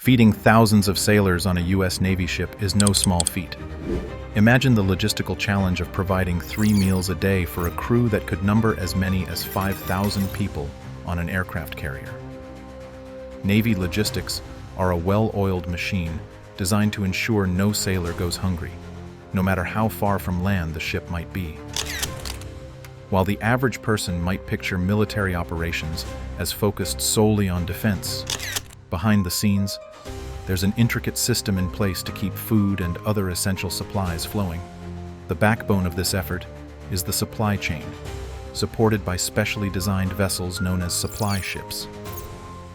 Feeding thousands of sailors on a U.S. Navy ship is no small feat. Imagine the logistical challenge of providing 3 meals a day for a crew that could number as many as 5,000 people on an aircraft carrier. Navy logistics are a well-oiled machine designed to ensure no sailor goes hungry, no matter how far from land the ship might be. While the average person might picture military operations as focused solely on defense, behind the scenes, there's an intricate system in place to keep food and other essential supplies flowing. The backbone of this effort is the supply chain, supported by specially designed vessels known as supply ships.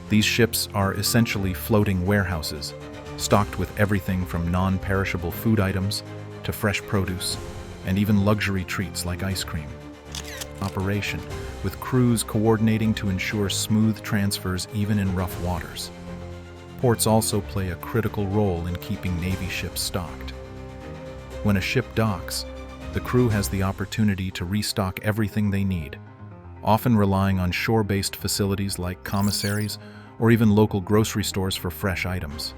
These ships are essentially floating warehouses, stocked with everything from non-perishable food items to fresh produce, and even luxury treats like ice cream. Operation, with crews coordinating to ensure smooth transfers even in rough waters. Ports also play a critical role in keeping Navy ships stocked. When a ship docks, the crew has the opportunity to restock everything they need, often relying on shore-based facilities like commissaries or even local grocery stores for fresh items.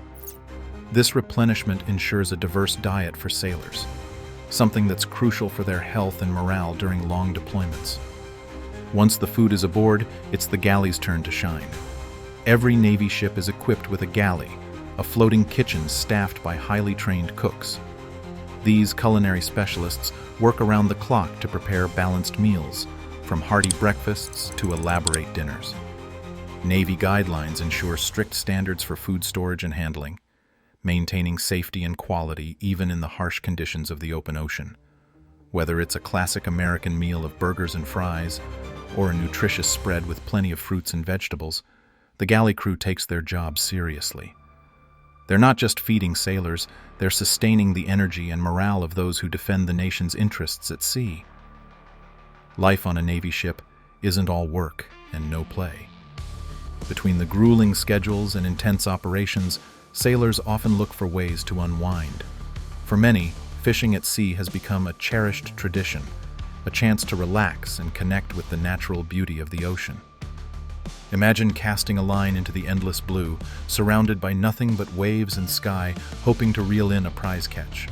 This replenishment ensures a diverse diet for sailors, something that's crucial for their health and morale during long deployments. Once the food is aboard, it's the galley's turn to shine. Every Navy ship is equipped with a galley, a floating kitchen staffed by highly trained cooks. These culinary specialists work around the clock to prepare balanced meals, from hearty breakfasts to elaborate dinners. Navy guidelines ensure strict standards for food storage and handling, maintaining safety and quality even in the harsh conditions of the open ocean. Whether it's a classic American meal of burgers and fries, or a nutritious spread with plenty of fruits and vegetables, the galley crew takes their job seriously. They're not just feeding sailors, they're sustaining the energy and morale of those who defend the nation's interests at sea. Life on a Navy ship isn't all work and no play. Between the grueling schedules and intense operations, sailors often look for ways to unwind. For many, fishing at sea has become a cherished tradition, a chance to relax and connect with the natural beauty of the ocean. Imagine casting a line into the endless blue, surrounded by nothing but waves and sky, hoping to reel in a prize catch.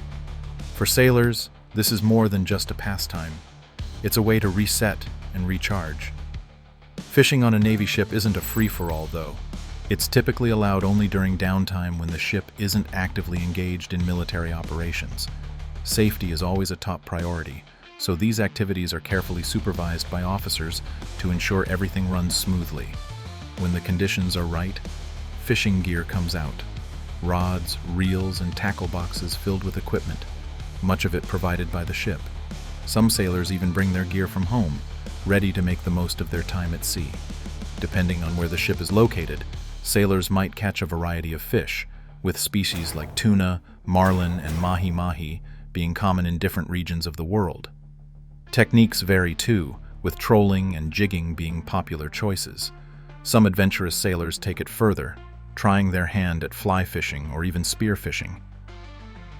For sailors, this is more than just a pastime. It's a way to reset and recharge. Fishing on a Navy ship isn't a free-for-all, though. It's typically allowed only during downtime when the ship isn't actively engaged in military operations. Safety is always a top priority, so these activities are carefully supervised by officers to ensure everything runs smoothly. When the conditions are right, fishing gear comes out. Rods, reels, and tackle boxes filled with equipment, much of it provided by the ship. Some sailors even bring their gear from home, ready to make the most of their time at sea. Depending on where the ship is located, sailors might catch a variety of fish, with species like tuna, marlin, and mahi-mahi being common in different regions of the world. Techniques vary too, with trolling and jigging being popular choices. Some adventurous sailors take it further, trying their hand at fly fishing or even spear fishing.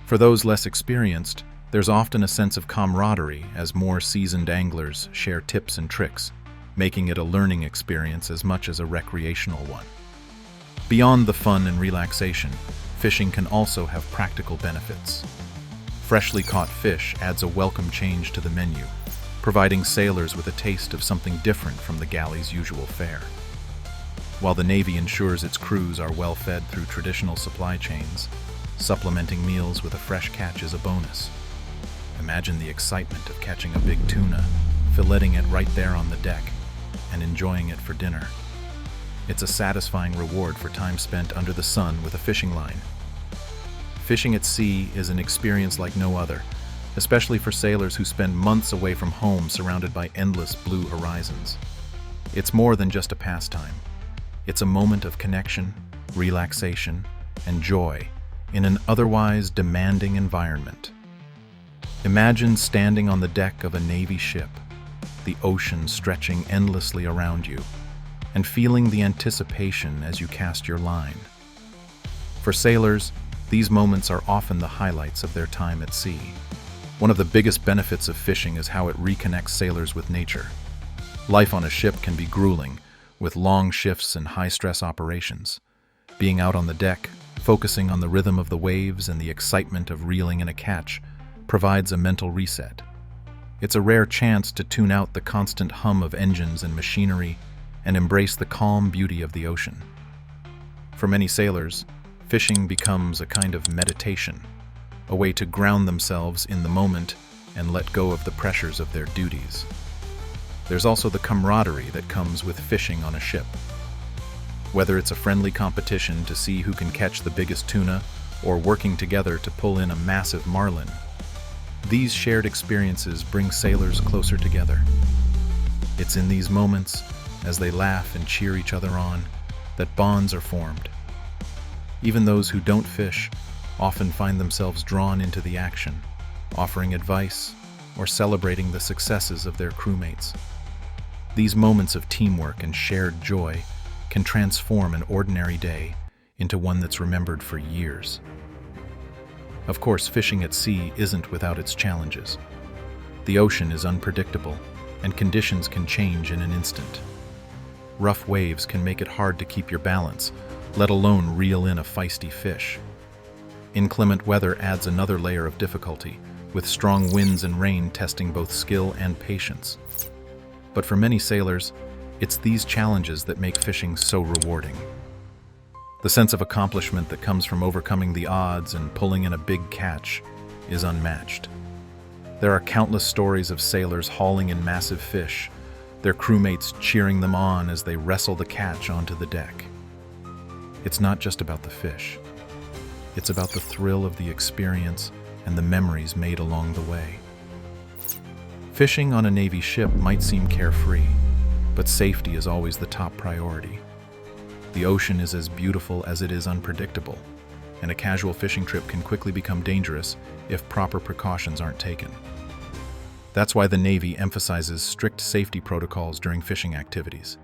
For those less experienced, there's often a sense of camaraderie as more seasoned anglers share tips and tricks, making it a learning experience as much as a recreational one. Beyond the fun and relaxation, fishing can also have practical benefits. Freshly caught fish adds a welcome change to the menu, providing sailors with a taste of something different from the galley's usual fare. While the Navy ensures its crews are well fed through traditional supply chains, supplementing meals with a fresh catch is a bonus. Imagine the excitement of catching a big tuna, filleting it right there on the deck, and enjoying it for dinner. It's a satisfying reward for time spent under the sun with a fishing line. Fishing at sea is an experience like no other, especially for sailors who spend months away from home surrounded by endless blue horizons. It's more than just a pastime. It's a moment of connection, relaxation, and joy in an otherwise demanding environment. Imagine standing on the deck of a Navy ship, the ocean stretching endlessly around you, and feeling the anticipation as you cast your line. For sailors, these moments are often the highlights of their time at sea. One of the biggest benefits of fishing is how it reconnects sailors with nature. Life on a ship can be grueling, with long shifts and high-stress operations. Being out on the deck, Focusing on the rhythm of the waves and the excitement of reeling in a catch provides a mental reset. It's a rare chance to tune out the constant hum of engines and machinery and embrace the calm beauty of the ocean. For many sailors, fishing becomes a kind of meditation, a way to ground themselves in the moment and let go of the pressures of their duties. There's also the camaraderie that comes with fishing on a ship. Whether it's a friendly competition to see who can catch the biggest tuna or working together to pull in a massive marlin, these shared experiences bring sailors closer together. It's in these moments, as they laugh and cheer each other on, that bonds are formed. Even those who don't fish often find themselves drawn into the action, offering advice or celebrating the successes of their crewmates. These moments of teamwork and shared joy can transform an ordinary day into one that's remembered for years. Of course, fishing at sea isn't without its challenges. The ocean is unpredictable, and conditions can change in an instant. Rough waves can make it hard to keep your balance, let alone reel in a feisty fish. Inclement weather adds another layer of difficulty, with strong winds and rain testing both skill and patience. But for many sailors, it's these challenges that make fishing so rewarding. The sense of accomplishment that comes from overcoming the odds and pulling in a big catch is unmatched. There are countless stories of sailors hauling in massive fish, their crewmates cheering them on as they wrestle the catch onto the deck. It's not just about the fish. It's about the thrill of the experience and the memories made along the way. Fishing on a Navy ship might seem carefree, but safety is always the top priority. The ocean is as beautiful as it is unpredictable, and a casual fishing trip can quickly become dangerous if proper precautions aren't taken. That's why the Navy emphasizes strict safety protocols during fishing activities.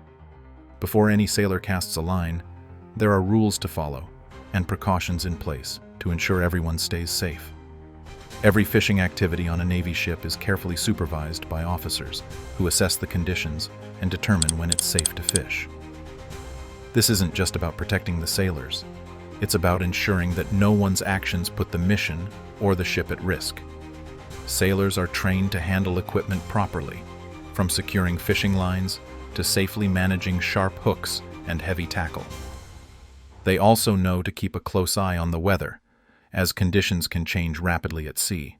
Before any sailor casts a line, there are rules to follow and precautions in place to ensure everyone stays safe. Every fishing activity on a Navy ship is carefully supervised by officers who assess the conditions and determine when it's safe to fish. This isn't just about protecting the sailors. It's about ensuring that no one's actions put the mission or the ship at risk. Sailors are trained to handle equipment properly, from securing fishing lines to safely managing sharp hooks and heavy tackle. They also know to keep a close eye on the weather, as conditions can change rapidly at sea.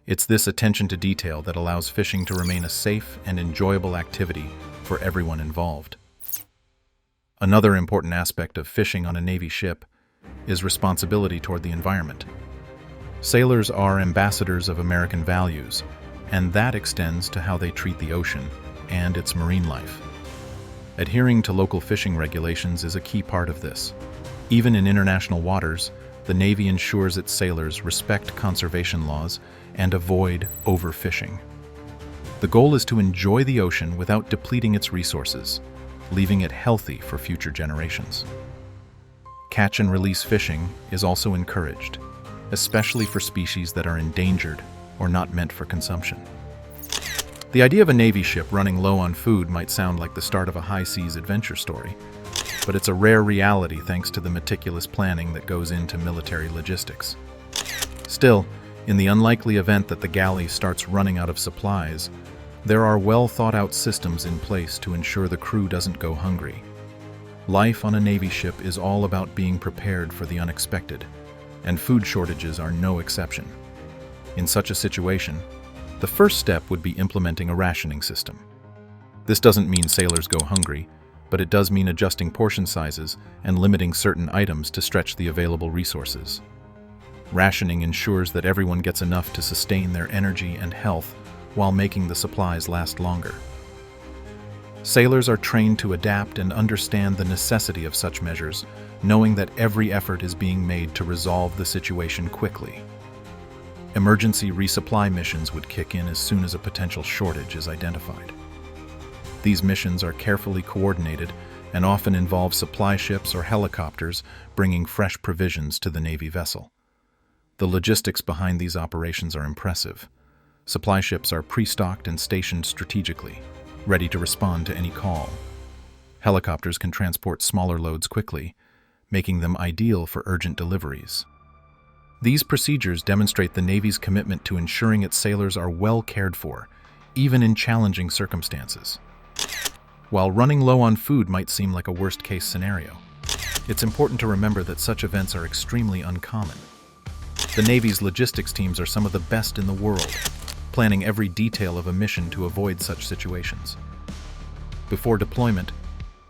It's this attention to detail that allows fishing to remain a safe and enjoyable activity for everyone involved. Another important aspect of fishing on a Navy ship is responsibility toward the environment. Sailors are ambassadors of American values, and that extends to how they treat the ocean and its marine life. Adhering to local fishing regulations is a key part of this. Even in international waters, the Navy ensures its sailors respect conservation laws and avoid overfishing. The goal is to enjoy the ocean without depleting its resources, leaving it healthy for future generations. Catch and release fishing is also encouraged, especially for species that are endangered or not meant for consumption. The idea of a Navy ship running low on food might sound like the start of a high seas adventure story, but it's a rare reality thanks to the meticulous planning that goes into military logistics. Still, in the unlikely event that the galley starts running out of supplies, there are well-thought-out systems in place to ensure the crew doesn't go hungry. Life on a Navy ship is all about being prepared for the unexpected, and food shortages are no exception. In such a situation, the first step would be implementing a rationing system. This doesn't mean sailors go hungry, but it does mean adjusting portion sizes and limiting certain items to stretch the available resources. Rationing ensures that everyone gets enough to sustain their energy and health while making the supplies last longer. Sailors are trained to adapt and understand the necessity of such measures, knowing that every effort is being made to resolve the situation quickly. Emergency resupply missions would kick in as soon as a potential shortage is identified. These missions are carefully coordinated and often involve supply ships or helicopters bringing fresh provisions to the Navy vessel. The logistics behind these operations are impressive. Supply ships are pre-stocked and stationed strategically, ready to respond to any call. Helicopters can transport smaller loads quickly, making them ideal for urgent deliveries. These procedures demonstrate the Navy's commitment to ensuring its sailors are well cared for, even in challenging circumstances. While running low on food might seem like a worst-case scenario, it's important to remember that such events are extremely uncommon. The Navy's logistics teams are some of the best in the world, planning every detail of a mission to avoid such situations. Before deployment,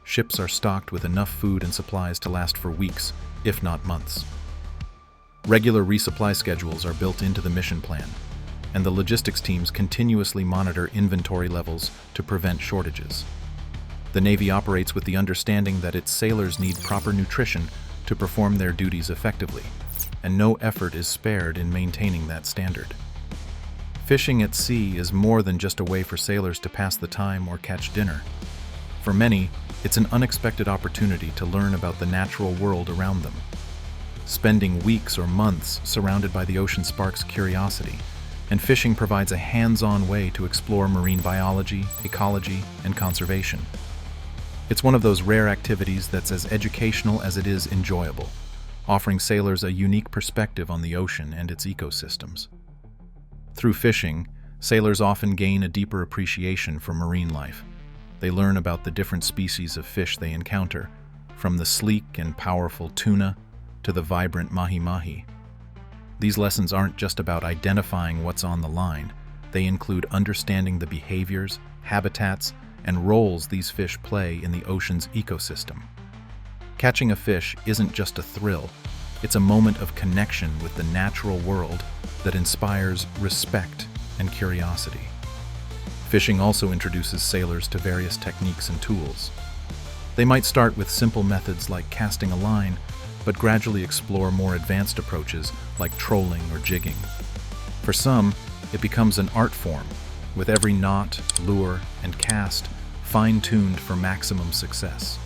ships are stocked with enough food and supplies to last for weeks, if not months. Regular resupply schedules are built into the mission plan, and the logistics teams continuously monitor inventory levels to prevent shortages. The Navy operates with the understanding that its sailors need proper nutrition to perform their duties effectively, and no effort is spared in maintaining that standard. Fishing at sea is more than just a way for sailors to pass the time or catch dinner. For many, it's an unexpected opportunity to learn about the natural world around them. Spending weeks or months surrounded by the ocean sparks curiosity, and fishing provides a hands-on way to explore marine biology, ecology, and conservation. It's one of those rare activities that's as educational as it is enjoyable, offering sailors a unique perspective on the ocean and its ecosystems. Through fishing, sailors often gain a deeper appreciation for marine life. They learn about the different species of fish they encounter, from the sleek and powerful tuna to the vibrant mahi-mahi. These lessons aren't just about identifying what's on the line. They include understanding the behaviors, habitats, and roles these fish play in the ocean's ecosystem. Catching a fish isn't just a thrill, it's a moment of connection with the natural world that inspires respect and curiosity. Fishing also introduces sailors to various techniques and tools. They might start with simple methods like casting a line, but gradually explore more advanced approaches like trolling or jigging. For some, it becomes an art form, with every knot, lure, and cast fine-tuned for maximum success.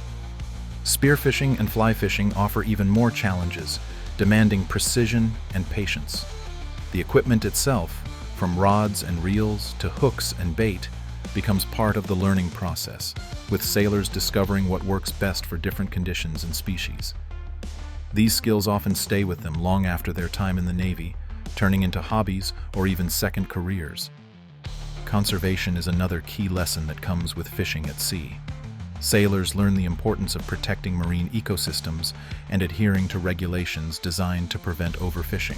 Spearfishing and fly fishing offer even more challenges, demanding precision and patience. The equipment itself, from rods and reels to hooks and bait, becomes part of the learning process, with sailors discovering what works best for different conditions and species. These skills often stay with them long after their time in the Navy, turning into hobbies or even second careers. Conservation is another key lesson that comes with fishing at sea. Sailors learn the importance of protecting marine ecosystems and adhering to regulations designed to prevent overfishing.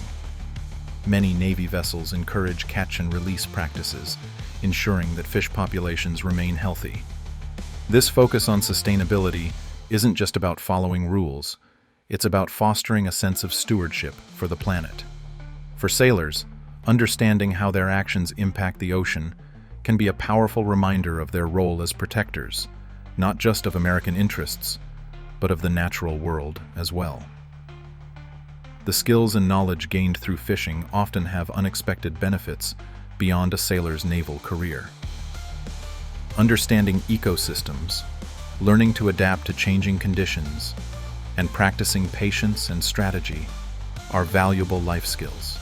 Many Navy vessels encourage catch and release practices, ensuring that fish populations remain healthy. This focus on sustainability isn't just about following rules, it's about fostering a sense of stewardship for the planet. For sailors, understanding how their actions impact the ocean can be a powerful reminder of their role as protectors, not just of American interests, but of the natural world as well. The skills and knowledge gained through fishing often have unexpected benefits beyond a sailor's naval career. Understanding ecosystems, learning to adapt to changing conditions, and practicing patience and strategy are valuable life skills.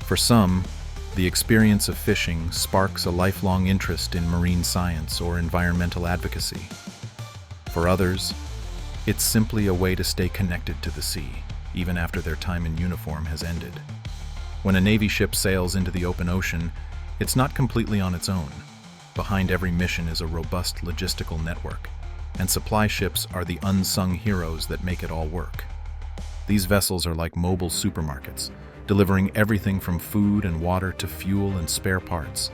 For some, the experience of fishing sparks a lifelong interest in marine science or environmental advocacy. For others, it's simply a way to stay connected to the sea, even after their time in uniform has ended. When a Navy ship sails into the open ocean, it's not completely on its own. Behind every mission is a robust logistical network, and supply ships are the unsung heroes that make it all work. These vessels are like mobile supermarkets, delivering everything from food and water to fuel and spare parts.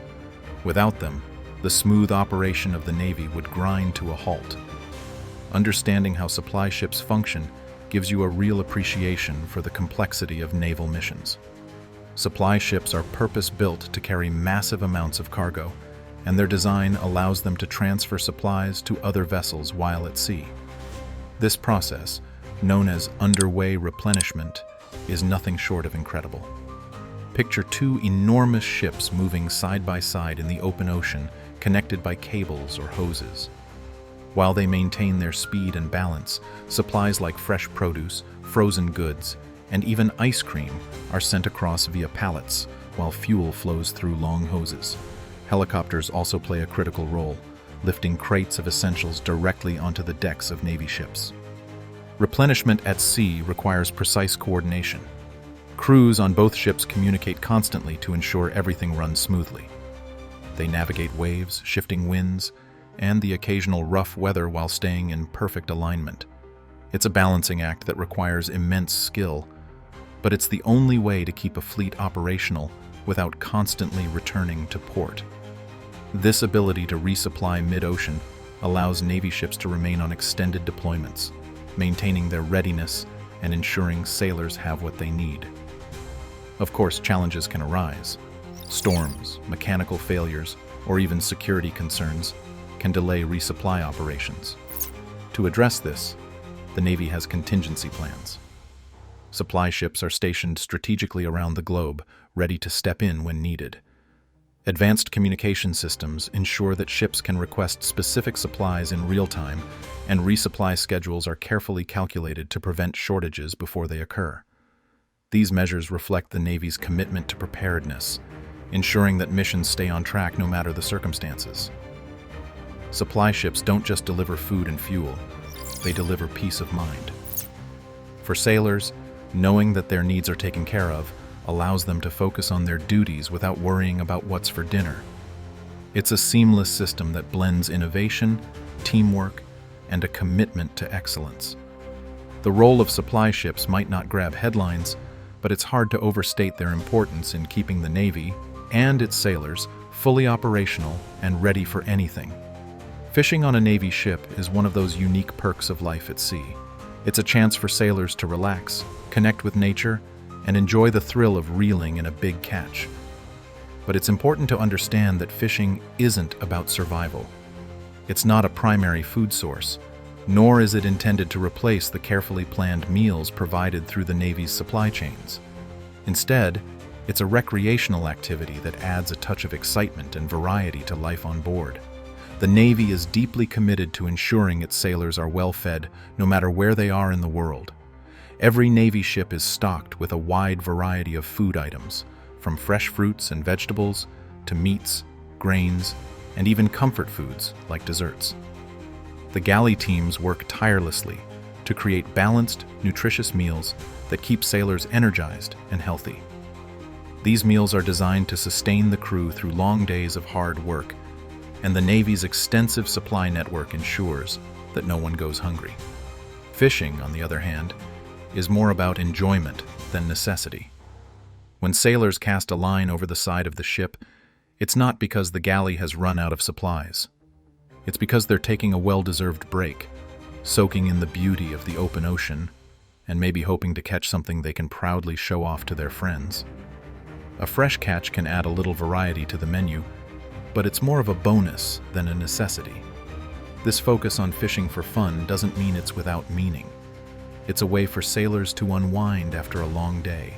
Without them, the smooth operation of the Navy would grind to a halt. Understanding how supply ships function gives you a real appreciation for the complexity of naval missions. Supply ships are purpose-built to carry massive amounts of cargo, and their design allows them to transfer supplies to other vessels while at sea. This process, known as underway replenishment, is nothing short of incredible. Picture two enormous ships moving side by side in the open ocean, connected by cables or hoses. While they maintain their speed and balance, supplies like fresh produce, frozen goods, and even ice cream are sent across via pallets, while fuel flows through long hoses. Helicopters also play a critical role, lifting crates of essentials directly onto the decks of Navy ships. Replenishment at sea requires precise coordination. Crews on both ships communicate constantly to ensure everything runs smoothly. They navigate waves, shifting winds, and the occasional rough weather while staying in perfect alignment. It's a balancing act that requires immense skill, but it's the only way to keep a fleet operational without constantly returning to port. This ability to resupply mid-ocean allows Navy ships to remain on extended deployments, maintaining their readiness and ensuring sailors have what they need. Of course, challenges can arise. Storms, mechanical failures, or even security concerns can delay resupply operations. To address this, the Navy has contingency plans. Supply ships are stationed strategically around the globe, ready to step in when needed. Advanced communication systems ensure that ships can request specific supplies in real time, and resupply schedules are carefully calculated to prevent shortages before they occur. These measures reflect the Navy's commitment to preparedness, ensuring that missions stay on track no matter the circumstances. Supply ships don't just deliver food and fuel, they deliver peace of mind. For sailors, knowing that their needs are taken care of allows them to focus on their duties without worrying about what's for dinner. It's a seamless system that blends innovation, teamwork, and a commitment to excellence. The role of supply ships might not grab headlines, but it's hard to overstate their importance in keeping the Navy and its sailors fully operational and ready for anything. Fishing on a Navy ship is one of those unique perks of life at sea. It's a chance for sailors to relax, connect with nature, and enjoy the thrill of reeling in a big catch. But it's important to understand that fishing isn't about survival. It's not a primary food source, nor is it intended to replace the carefully planned meals provided through the Navy's supply chains. Instead, it's a recreational activity that adds a touch of excitement and variety to life on board. The Navy is deeply committed to ensuring its sailors are well fed no matter where they are in the world. Every Navy ship is stocked with a wide variety of food items, from fresh fruits and vegetables to meats, grains, and even comfort foods like desserts. The galley teams work tirelessly to create balanced, nutritious meals that keep sailors energized and healthy. These meals are designed to sustain the crew through long days of hard work, and the Navy's extensive supply network ensures that no one goes hungry. Fishing, on the other hand, is more about enjoyment than necessity. When sailors cast a line over the side of the ship, it's not because the galley has run out of supplies. It's because they're taking a well-deserved break, soaking in the beauty of the open ocean, and maybe hoping to catch something they can proudly show off to their friends. A fresh catch can add a little variety to the menu, but it's more of a bonus than a necessity. This focus on fishing for fun doesn't mean it's without meaning. It's a way for sailors to unwind after a long day,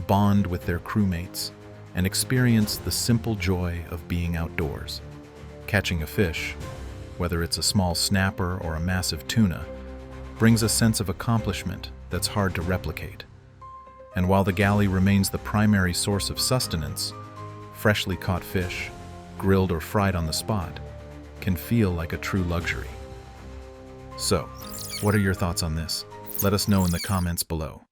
bond with their crewmates, and experience the simple joy of being outdoors. Catching a fish, whether it's a small snapper or a massive tuna, brings a sense of accomplishment that's hard to replicate. And while the galley remains the primary source of sustenance, freshly caught fish, grilled or fried on the spot, can feel like a true luxury. So, what are your thoughts on this? Let us know in the comments below.